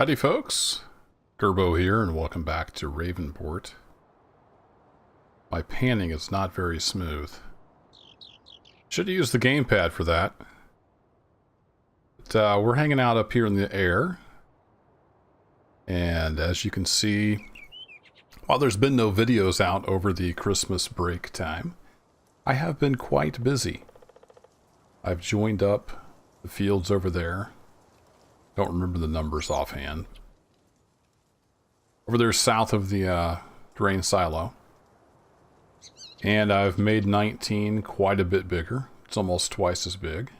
Howdy folks, Gerbo here and welcome back to Ravenport. My panning is not very smooth. Should have used the gamepad for that. But we're hanging out up here in the air. And as you can see, while there's been no videos out over the Christmas break time, I have been quite busy. I've joined up the fields over there. Don't remember the numbers offhand. Over there south of the grain silo. And I've made 19 quite a bit bigger. It's almost twice as big.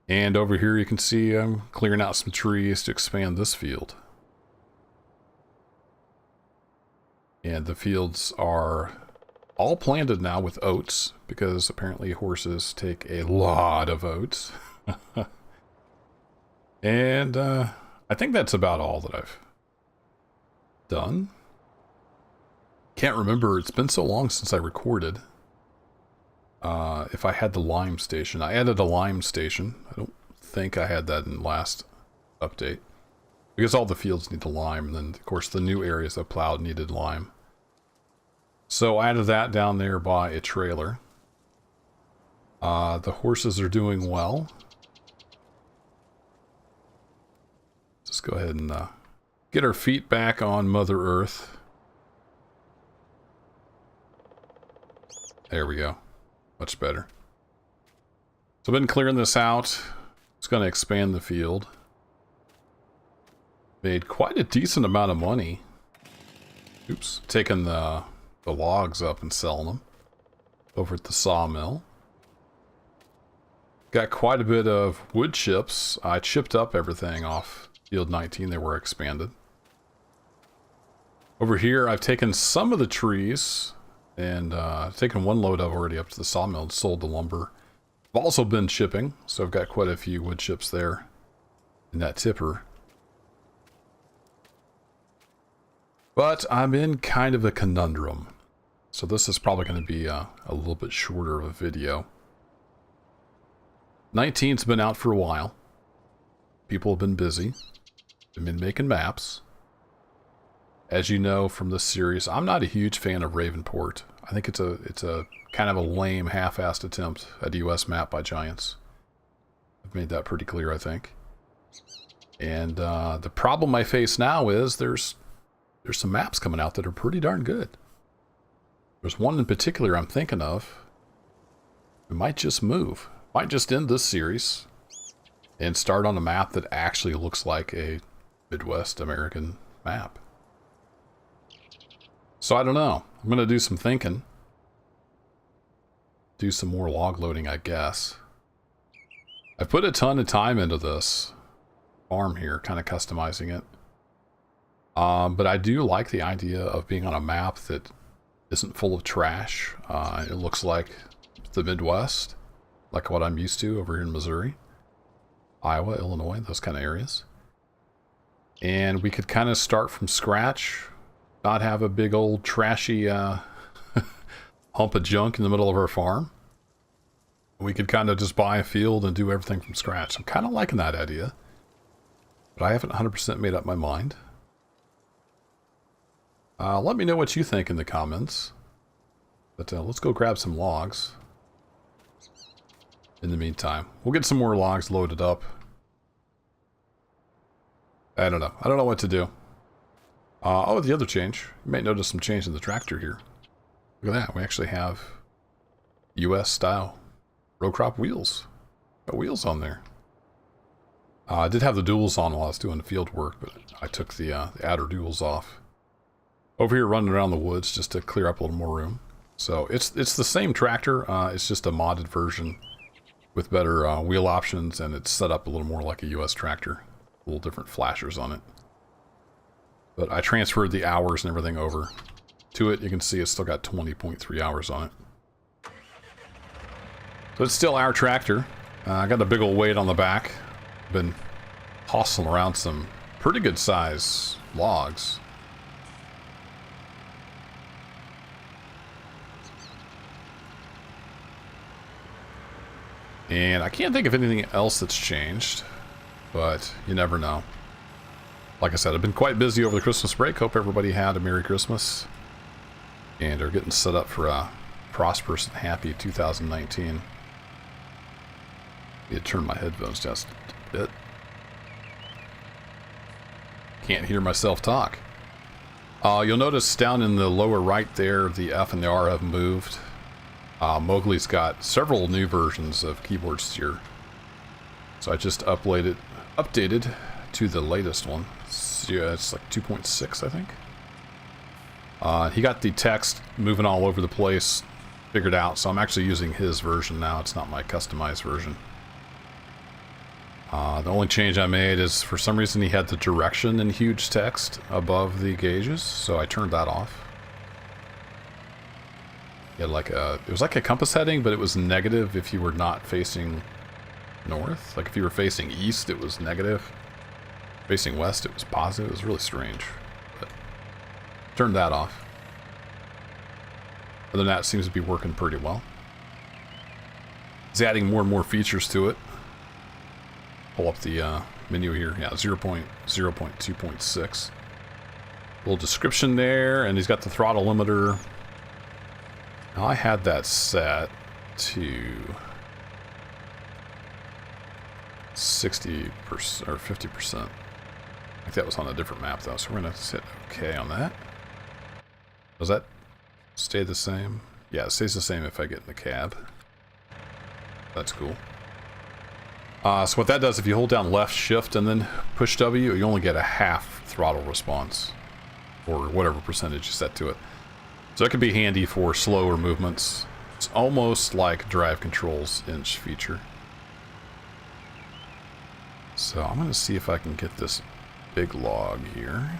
And over here you can see I'm clearing out some trees to expand this field. And the fields are all planted now with oats, because apparently horses take a lot of oats. And I think that's about all that I've done. Can't remember, it's been so long since I recorded. If I had the lime station. I added a lime station. I don't think I had that in the last update. Because all the fields need the lime, and then of course the new areas I plowed needed lime. So I added that down there by a trailer. The horses are doing well. Let's go ahead and get our feet back on Mother Earth. There we go. Much better. So I've been clearing this out. It's going to expand the field. Made quite a decent amount of money. Oops. Taking the logs up and selling them over at the sawmill. Got quite a bit of wood chips. I chipped up everything off Field 19, they were expanded. Over here, I've taken some of the trees and taken one load of already up to the sawmill and sold the lumber. I've also been chipping, so I've got quite a few wood chips there in that tipper. But I'm in kind of a conundrum. So this is probably going to be a little bit shorter of a video. 19's been out for a while. People have been busy. I've been making maps. As you know from this series, I'm not a huge fan of Ravenport. I think it's a kind of a lame, half-assed attempt at a US map by Giants. I've made that pretty clear, I think. And the problem I face now is there's some maps coming out that are pretty darn good. There's one in particular I'm thinking of. We might just move. Might just end this series and start on a map that actually looks like a Midwest American map. So I don't know. I'm going to do some thinking. Do some more log loading, I guess. I've put a ton of time into this farm here, kind of customizing it. But I do like the idea of being on a map that isn't full of trash. It looks like the Midwest, like what I'm used to over here in Missouri, Iowa, Illinois, those kind of areas. And we could kind of start from scratch, not have a big old trashy hump of junk in the middle of our farm. We could kind of just buy a field and do everything from scratch. I'm kind of liking that idea, but I haven't 100% made up my mind. Let me know what you think in the comments. But let's go grab some logs. In the meantime, we'll get some more logs loaded up. I don't know. I don't know what to do. Oh, the other change. You might notice some change in the tractor here. Look at that. We actually have US style row crop wheels. Got wheels on there. I did have the duals on while I was doing the field work, but I took the outer duals off. Over here running around the woods just to clear up a little more room. So it's the same tractor. It's just a modded version with better wheel options, and it's set up a little more like a US tractor. A little different flashers on it. But I transferred the hours and everything over to it. You can see it's still got 20.3 hours on it. So it's still our tractor. I got a big old weight on the back. Been tossing around some pretty good size logs. And I can't think of anything else that's changed, but you never know. Like I said, I've been quite busy over the Christmas break. Hope everybody had a Merry Christmas and are getting set up for a prosperous and happy 2019. I need to turn my headphones just a bit. Can't hear myself talk. You'll notice down in the lower right there, the F and the R have moved. Mowgli's got several new versions of keyboard steer. So I just updated to the latest one. So yeah, it's like 2.6, I think. He got the text moving all over the place figured out, so I'm actually using his version now. It's not my customized version. The only change I made is for some reason he had the direction in huge text above the gauges, so I turned that off. He had like it was like a compass heading, but it was negative if you were not facing north. Like if you were facing east, it was negative. Facing west, it was positive. It was really strange. But turned that off. Other than that, it seems to be working pretty well. He's adding more and more features to it. Pull up the menu here. Yeah, 0.0.2.6. Little description there, and he's got the throttle limiter. Now I had that set to 60% or 50%. I think that was on a different map though, so we're gonna hit OK on that. Does that stay the same? Yeah, it stays the same if I get in the cab. That's cool. So what that does, if you hold down left shift and then push W, you only get a half throttle response, or whatever percentage you set to it. So it can be handy for slower movements. It's almost like drive control's inch feature. So I'm going to see if I can get this big log here.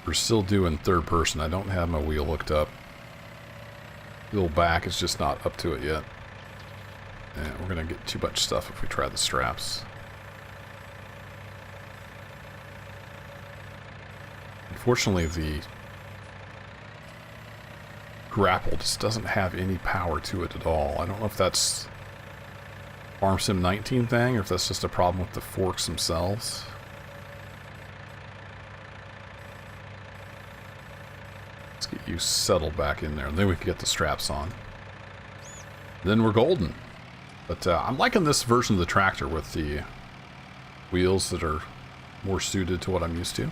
We're still doing third person. I don't have my wheel hooked up. Wheel back is just not up to it yet. And we're going to get too much stuff if we try the straps. Unfortunately, the grapple just doesn't have any power to it at all. I don't know if that's FS19 thing or if that's just a problem with the forks themselves. Let's get you settled back in there, and then we can get the straps on. Then we're golden. But I'm liking this version of the tractor with the wheels that are more suited to what I'm used to,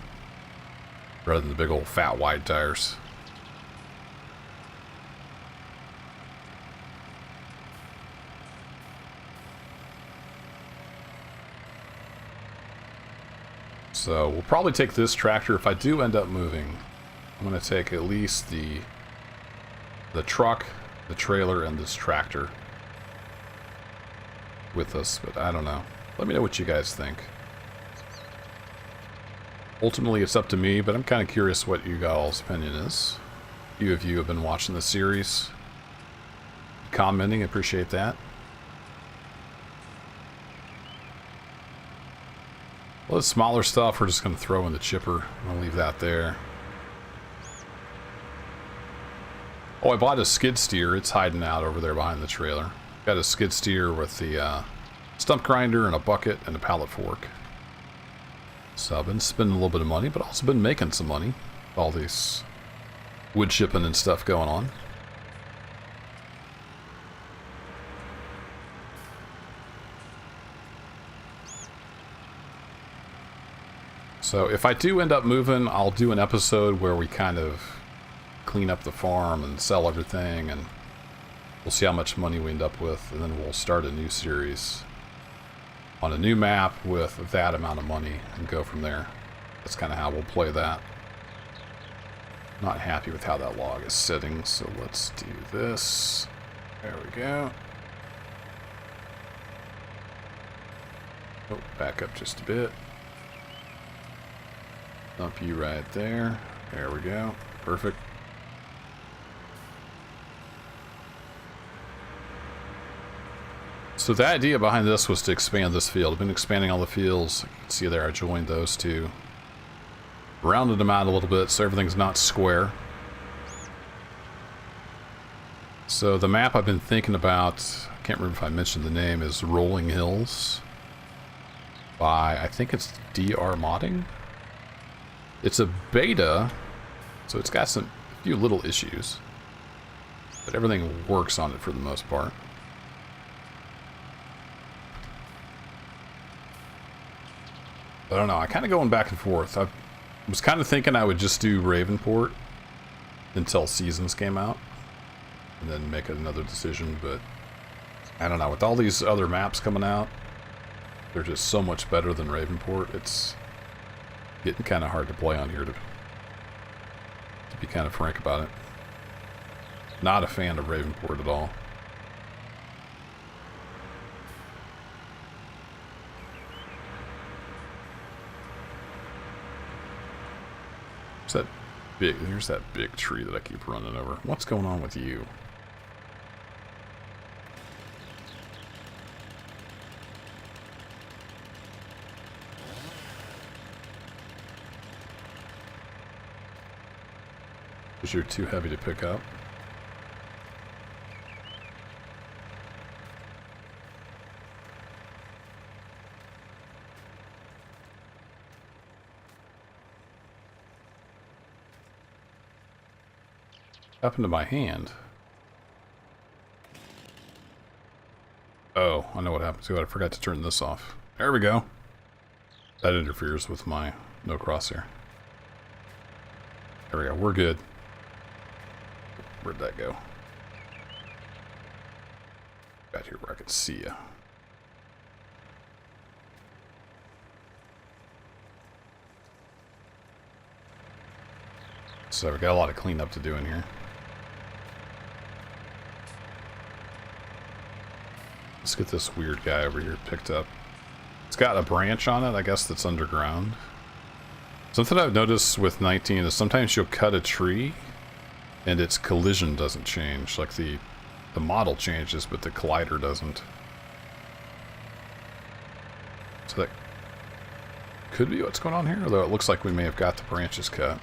rather than the big old fat wide tires. So we'll probably take this tractor. If I do end up moving, I'm going to take at least the truck, the trailer, and this tractor with us, but I don't know. Let me know what you guys think. Ultimately, it's up to me, but I'm kind of curious what you guys' opinion is. A few of you have been watching the series, commenting, appreciate that. Well, the smaller stuff we're just going to throw in the chipper. I'll leave that there. Oh, I bought a skid steer. It's hiding out over there behind the trailer. Got a skid steer with the stump grinder and a bucket and a pallet fork. So I've been spending a little bit of money, but also been making some money. All these wood shipping and stuff going on. So if I do end up moving, I'll do an episode where we kind of clean up the farm and sell everything, and we'll see how much money we end up with, and then we'll start a new series on a new map with that amount of money and go from there. That's kind of how we'll play that. Not happy with how that log is sitting, so let's do this. There we go. Oh, back up just a bit. Dump you right there. There we go. Perfect. So the idea behind this was to expand this field. I've been expanding all the fields. You can see there I joined those two. Rounded them out a little bit so everything's not square. So the map I've been thinking about, I can't remember if I mentioned the name, is Rolling Hills. by, I think it's Deere modding. It's a beta, so it's got a few little issues, but everything works on it for the most part. I don't know, I kind of going back and forth. I was kind of thinking I would just do Ravenport until Seasons came out, and then make another decision, but I don't know, with all these other maps coming out, they're just so much better than Ravenport. It's getting kind of hard to play on here, to be kind of frank about it. Not a fan of Ravenport at all. There's that big tree that I keep running over. What's going on with you? Because you're too heavy to pick up. Happened to my hand? Oh, I know what happened to it. I forgot to turn this off. There we go. That interferes with my no crosshair. There we go. We're good. Where'd that go? Got here where I could see you. So we got a lot of cleanup to do in here. Let's get this weird guy over here picked up. It's got a branch on it, I guess, that's underground. Something I've noticed with 19 is sometimes you'll cut a tree and its collision doesn't change. Like the model changes, but the collider doesn't. So that could be what's going on here, although it looks like we may have got the branches cut.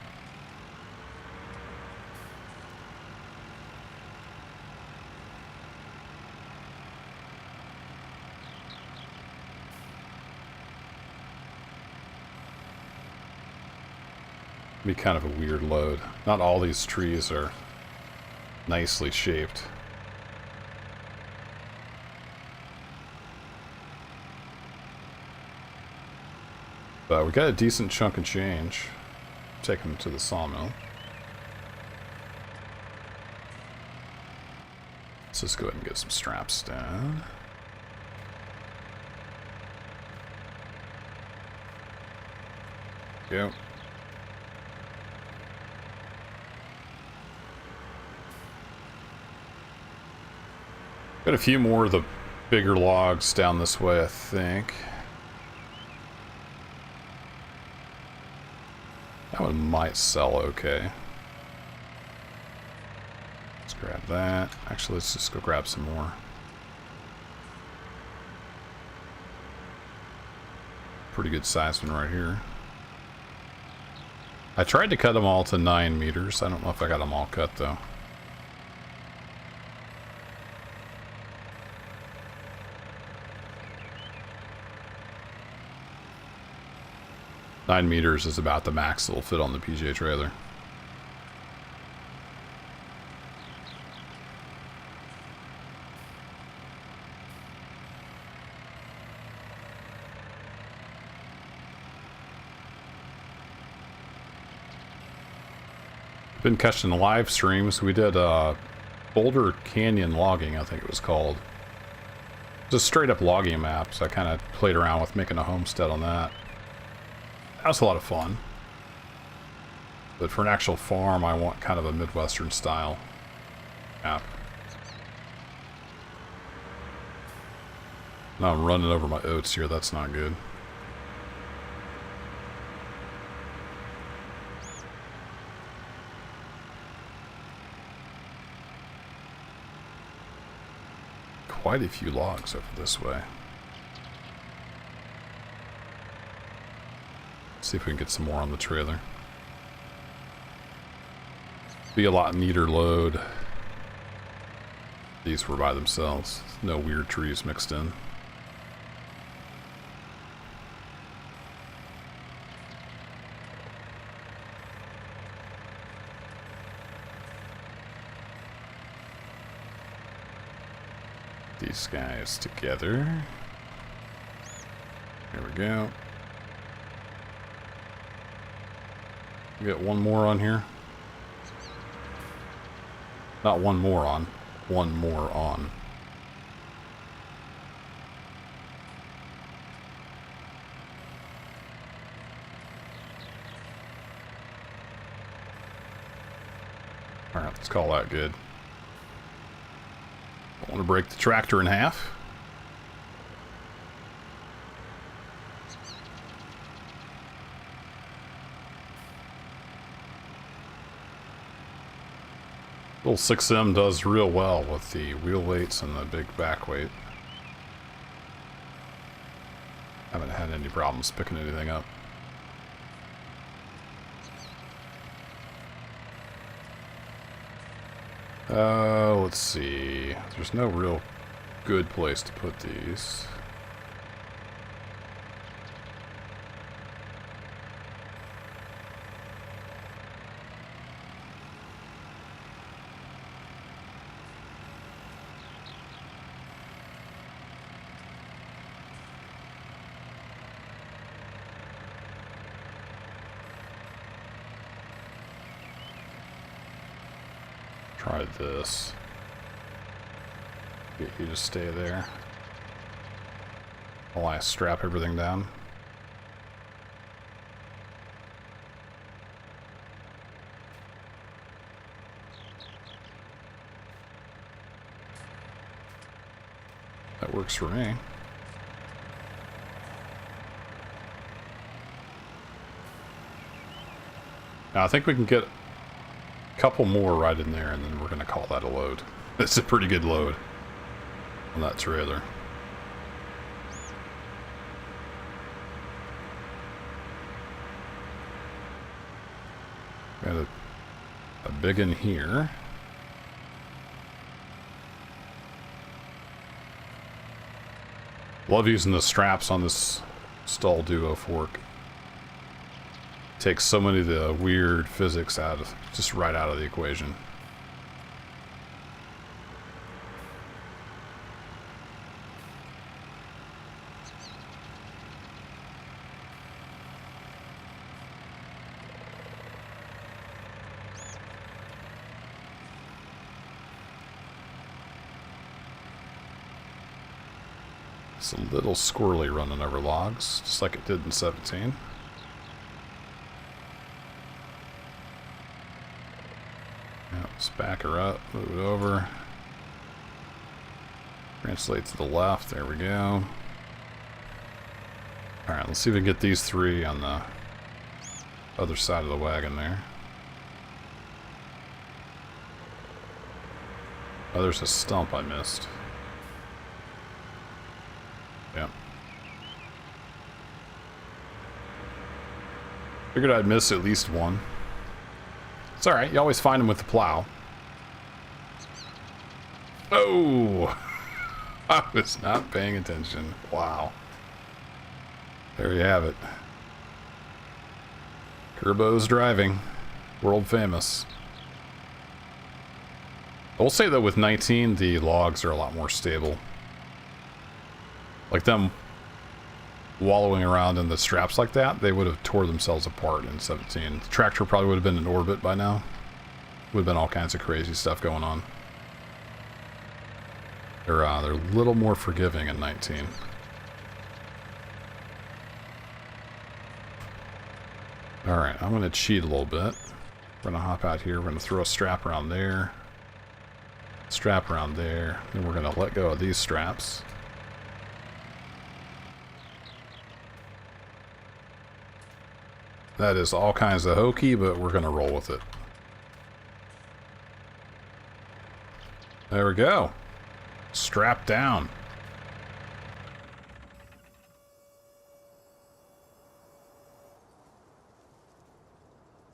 Be kind of a weird load. Not all these trees are nicely shaped. But we got a decent chunk of change. Take them to the sawmill. Let's just go ahead and get some straps down. Go. Got a few more of the bigger logs down this way, I think. That one might sell okay. Let's grab that. Actually, let's just go grab some more. Pretty good sized one right here. I tried to cut them all to 9 meters. I don't know if I got them all cut though. Nine meters is about the max that'll fit on the PJ trailer. Been catching live streams. We did Boulder Canyon logging, I think it was called. Just straight up logging maps. I kind of played around with making a homestead on that. That was a lot of fun. But for an actual farm, I want kind of a Midwestern style map. Now I'm running over my oats here. That's not good. Quite a few logs over this way. See if we can get some more on the trailer. Be a lot neater load. These were by themselves. No weird trees mixed in. these guys together. There we go. Get one more on here. Not one more on. One more on. Alright, let's call that good. I want to break the tractor in half. Little 6M does real well with the wheel weights and the big back weight. Haven't had any problems picking anything up. Let's see. There's no real good place to put these. Try this. Get you to stay there while I strap everything down. That works for me. Now I think we can get a couple more right in there, and then we're going to call that a load. It's a pretty good load on that trailer. Got a big in here. Love using the straps on this Stoll Duo fork. Takes so many of the weird physics out of, just right out of the equation. It's a little squirrely running over logs, just like it did in 17. Let's back her up, move it over. Translate to the left, there we go. Alright, let's see if we can get these three on the other side of the wagon there. Oh, there's a stump I missed. Yep. Figured I'd miss at least one. It's alright, you always find them with the plow. Oh! I was not paying attention. Wow. There you have it. Kerbo's driving. World famous. I will say that with 19, the logs are a lot more stable. Like them wallowing around in the straps like that, they would have tore themselves apart in 17. The tractor probably would have been in orbit by now. Would have been all kinds of crazy stuff going on. They're a little more forgiving in 19. Alright, I'm going to cheat a little bit. We're going to hop out here. We're going to throw a strap around there. Strap around there. Then we're going to let go of these straps. That is all kinds of hokey, but we're going to roll with it. There we go. Strap down.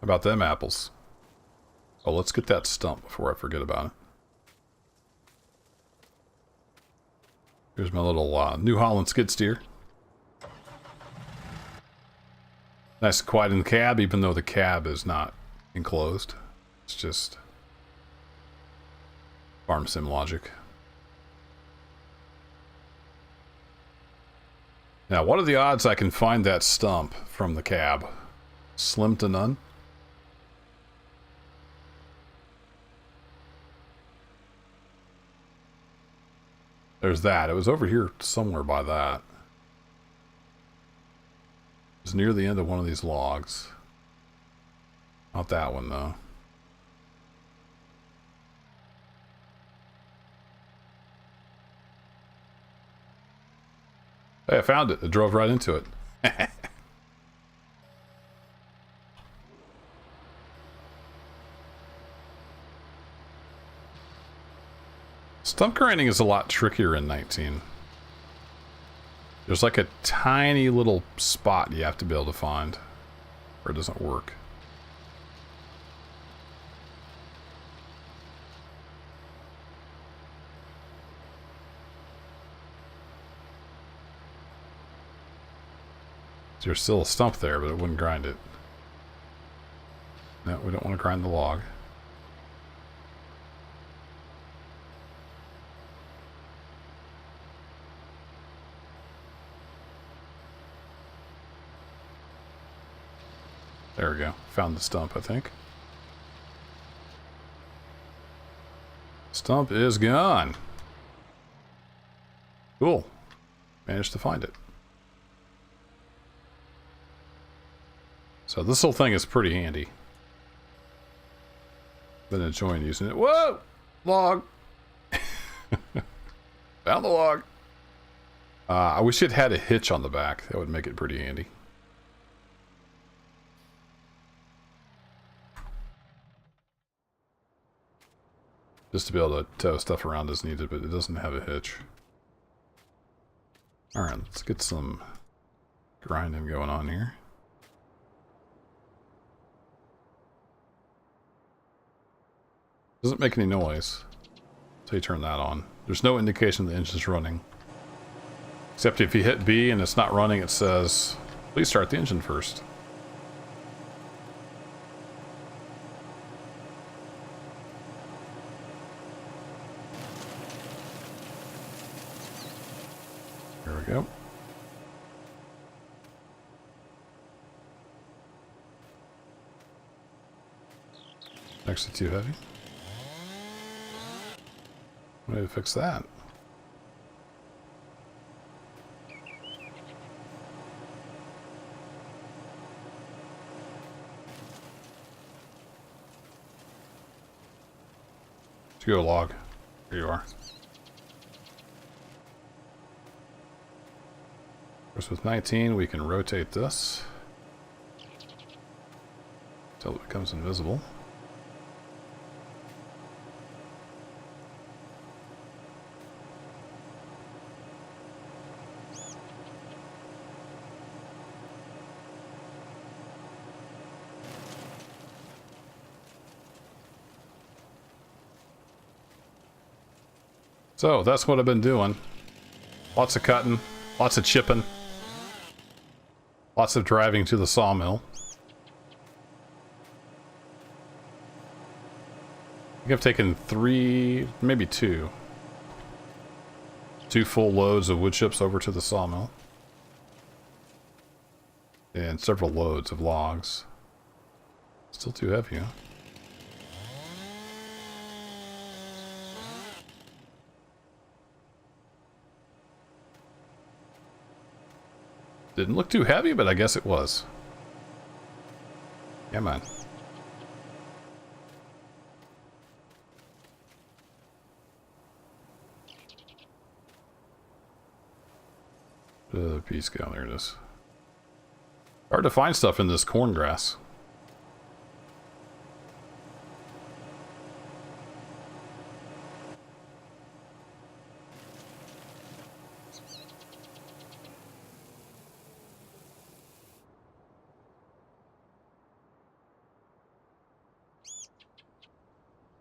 How about them apples? Oh, let's get that stump before I forget about it. Here's my little New Holland skid steer. Nice and quiet in the cab, even though the cab is not enclosed. It's just farm sim logic. Now, what are the odds I can find that stump from the cab? Slim to none? There's that. It was over here somewhere by that. It was near the end of one of these logs. Not that one, though. Hey, I found it. I drove right into it. Stump grinding is a lot trickier in 19. There's like a tiny little spot you have to be able to find where it doesn't work. There's still a stump there, but it wouldn't grind it. No, we don't want to grind the log. There we go. Found the stump, I think. Stump is gone. Cool. Managed to find it. So this whole thing is pretty handy. Been enjoying using it. Whoa! Log! Found the log! I wish it had a hitch on the back. That would make it pretty handy. Just to be able to tow stuff around as needed, but it doesn't have a hitch. Alright, let's get some grinding going on here. Doesn't make any noise. So you turn that on. There's no indication the engine's running. Except if you hit B and it's not running, it says, please start the engine first. There we go. Actually too heavy. Way to fix that. Let's go log. Here you are. Of course, with 19, we can rotate this until it becomes invisible. So, that's what I've been doing. Lots of cutting, lots of chipping, lots of driving to the sawmill. I think I've taken 3, maybe 2 full loads of wood chips over to the sawmill. And several loads of logs. Still too heavy, huh? Didn't look too heavy, but I guess it was. Yeah, man. Piece go. There it is. Hard to find stuff in this corn grass.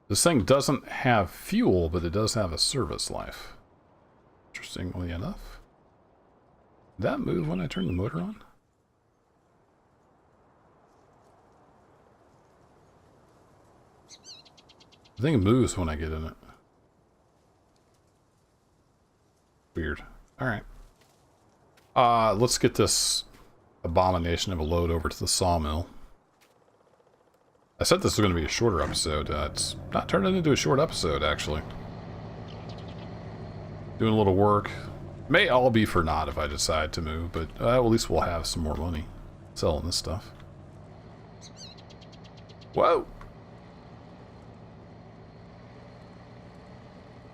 This thing doesn't have fuel, but it does have a service life. Interestingly enough. Did that move when I turned the motor on? I think it moves when I get in it. Weird. Alright. Let's get this abomination of a load over to the sawmill. I said this was going to be a shorter episode. It's not turning into a short episode, actually. Doing a little work. May all be for naught if I decide to move, but at least we'll have some more money selling this stuff. Whoa!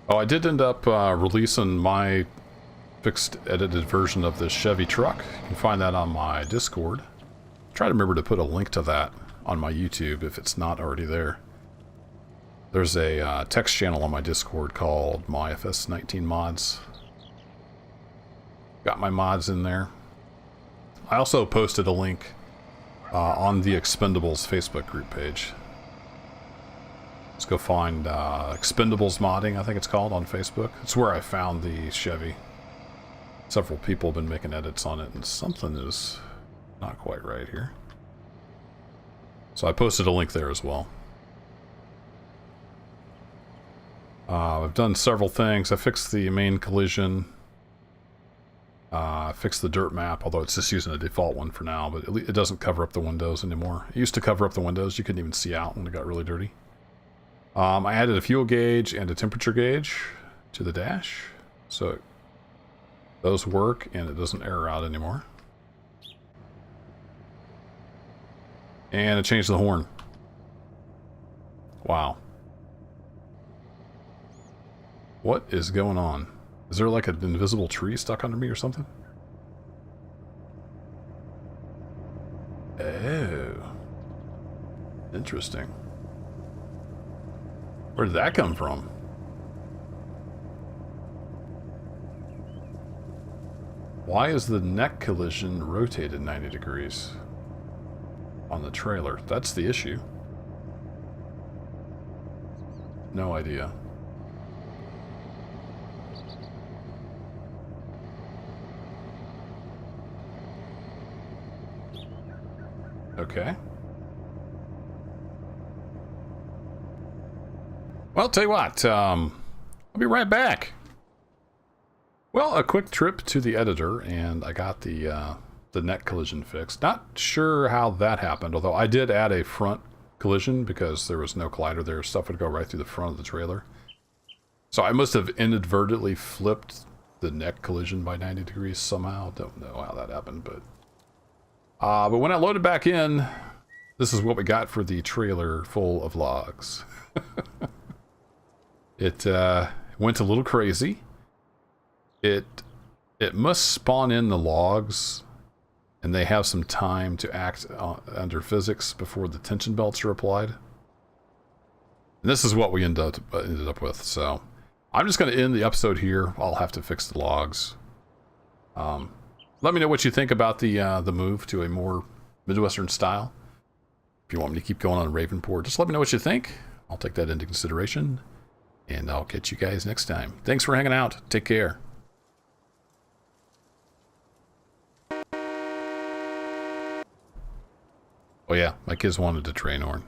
Oh, I did end up releasing my fixed edited version of the Chevy truck. You can find that on my Discord. Try to remember to put a link to that on my YouTube if it's not already there. There's a text channel on my Discord called my FS19 mods. Got my mods in there. I also posted a link on the Expendables Facebook group page. Let's go find Expendables Modding, I think it's called, on Facebook. It's where I found the Chevy. Several people have been making edits on it, and something is not quite right here. So I posted a link there as well. I've done several things. I fixed the main collision. I fixed the dirt map, although it's just using a default one for now, but it doesn't cover up the windows anymore. It used to cover up the windows. You couldn't even see out when it got really dirty. I added a fuel gauge and a temperature gauge to the dash, so those work and it doesn't error out anymore. And it changed the horn. Wow. What is going on? Is there like an invisible tree stuck under me or something? Oh. Interesting. Where did that come from? Why is the neck collision rotated 90 degrees on the trailer? That's the issue. No idea. Okay. Well, tell you what, I'll be right back. Well, a quick trip to the editor, and I got the neck collision fixed. Not sure how that happened, although I did add a front collision because there was no collider there. Stuff would go right through the front of the trailer. So I must have inadvertently flipped the neck collision by 90 degrees somehow. Don't know how that happened, but when I loaded back in, this is what we got for the trailer full of logs. It went a little crazy. It must spawn in the logs, and they have some time to act under physics before the tension belts are applied. And this is what we ended up with. So I'm just going to end the episode here. I'll have to fix the logs. Let me know what you think about the move to a more Midwestern style. If you want me to keep going on Ravenport, just let me know what you think. I'll take that into consideration, and I'll catch you guys next time. Thanks for hanging out. Take care. Oh yeah, my kids wanted a train horn.